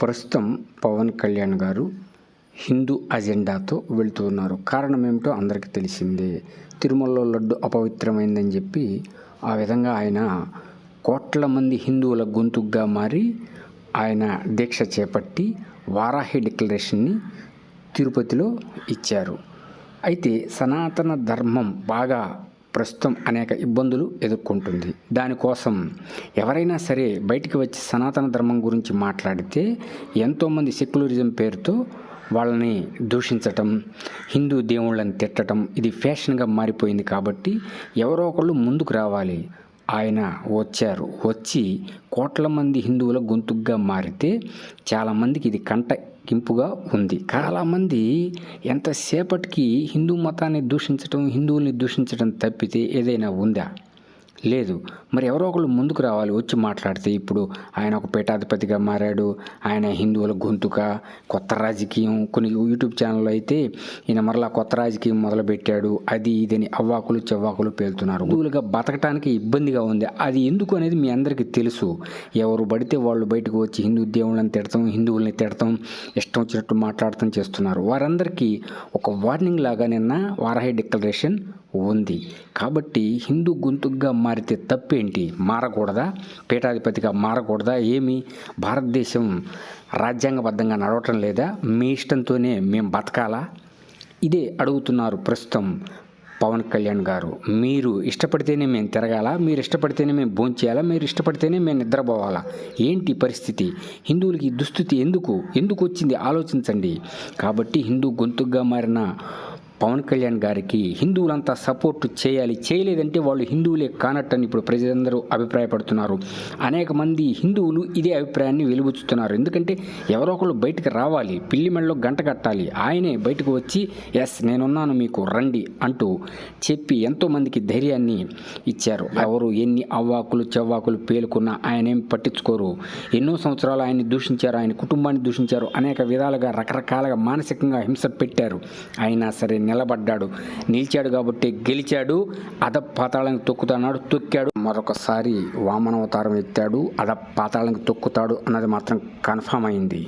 ప్రస్తుతం పవన్ కళ్యాణ్ గారు హిందూ అజెండాతో వెళుతూ ఉన్నారు. కారణం ఏమిటో అందరికీ తెలిసిందే. తిరుమలలో లడ్డు అపవిత్రమైందని చెప్పి ఆ విధంగా ఆయన కోట్ల మంది హిందువుల గొంతుగ్గా మారి ఆయన దీక్ష చేపట్టి వారాహి డిక్లరేషన్ని తిరుపతిలో ఇచ్చారు. అయితే సనాతన ధర్మం బాగా ప్రస్తుతం అనేక ఇబ్బందులు ఎదుర్కొంటుంది. దానికోసం ఎవరైనా సరే బయటికి వచ్చి సనాతన ధర్మం గురించి మాట్లాడితే ఎంతోమంది సెక్యులరిజం పేరుతో వాళ్ళని దూషించటం, హిందూ దేవుళ్ళని తిట్టడం ఇది ఫ్యాషన్గా మారిపోయింది. కాబట్టి ఎవరో ఒకళ్ళు ముందుకు రావాలి. ఆయన వచ్చి కోట్ల మంది హిందువుల గొంతుగ్గా మారితే చాలామందికి ఇది కంటగింపుగా ఉంది. చాలామంది ఎంతసేపటికి హిందూ మతాన్ని దూషించడం, హిందువుల్ని దూషించడం తప్పితే ఏదైనా ఉందా? లేదు. మరి ఎవరో ఒకళ్ళు ముందుకు రావాలి, వచ్చి మాట్లాడితే. ఇప్పుడు ఆయన ఒక పీఠాధిపతిగా మారాడు, ఆయన హిందువుల గొంతుక, కొత్త రాజకీయం, కొన్ని యూట్యూబ్ ఛానల్లో అయితే ఈయన మరలా కొత్త రాజకీయం మొదలుపెట్టాడు, అది ఇదని అవ్వాకులు చెవ్వాకులు పేలుతున్నారు. హిందువులుగా బతకటానికి ఇబ్బందిగా ఉంది. అది ఎందుకు అనేది మీ అందరికీ తెలుసు. ఎవరు పడితే వాళ్ళు బయటకు వచ్చి హిందూ దేవుళ్ళని తిడతాం, హిందువుల్ని తిడతాం, ఇష్టం వచ్చినట్టు మాట్లాడటం చేస్తున్నారు. వారందరికీ ఒక వార్నింగ్ లాగా నిన్న వారాహి డిక్లరేషన్ ఉంది. కాబట్టి హిందూ గొంతుగ్గా మారితే తప్పేంటి? మారకూడదా? పీఠాధిపతిగా మారకూడదా? ఏమి భారతదేశం రాజ్యాంగబద్ధంగా నడవటం లేదా? మీ ఇష్టంతోనే మేము బతకాలా? ఇదే అడుగుతున్నారు ప్రస్తుతం పవన్ కళ్యాణ్ గారు. మీరు ఇష్టపడితేనే మేము తిరగాలా? మీరు ఇష్టపడితేనే మేము భోంచేయాలా? మీరు ఇష్టపడితేనే మేము నిద్రపోవాలా? ఏంటి పరిస్థితి? హిందువులకి దుస్థితి ఎందుకు వచ్చింది? ఆలోచించండి. కాబట్టి హిందూ గొంతుగ్గా మారిన పవన్ కళ్యాణ్ గారికి హిందువులంతా సపోర్టు చేయాలి. చేయలేదంటే వాళ్ళు హిందువులే కానట్టని ఇప్పుడు ప్రజలందరూ అభిప్రాయపడుతున్నారు. అనేక మంది హిందువులు ఇదే అభిప్రాయాన్ని వెలుబుచ్చుతున్నారు. ఎందుకంటే ఎవరో ఒకళ్ళు బయటకు రావాలి, పిల్లి మెడలో గంట కట్టాలి. ఆయనే బయటకు వచ్చి ఎస్ నేనున్నాను మీకు రండి అంటూ చెప్పి ఎంతోమందికి ధైర్యాన్ని ఇచ్చారు. ఎవరు ఎన్ని అవ్వాకులు చెవ్వాకులు పేలుకున్నా ఆయనేం పట్టించుకోరు. ఎన్నో సంవత్సరాలు ఆయన్ని దూషించారు, ఆయన కుటుంబాన్ని దూషించారు, అనేక విధాలుగా రకరకాలుగా మానసికంగా హింస పెట్టారు. అయినా సరే నిలిచాడు కాబట్టి గెలిచాడు. పాతాళానికి తొక్కాడు. మరొకసారి వామనవతారం ఎత్తాడు. పాతాళానికి తొక్కుతాడు అన్నది మాత్రం కన్ఫామ్ అయింది.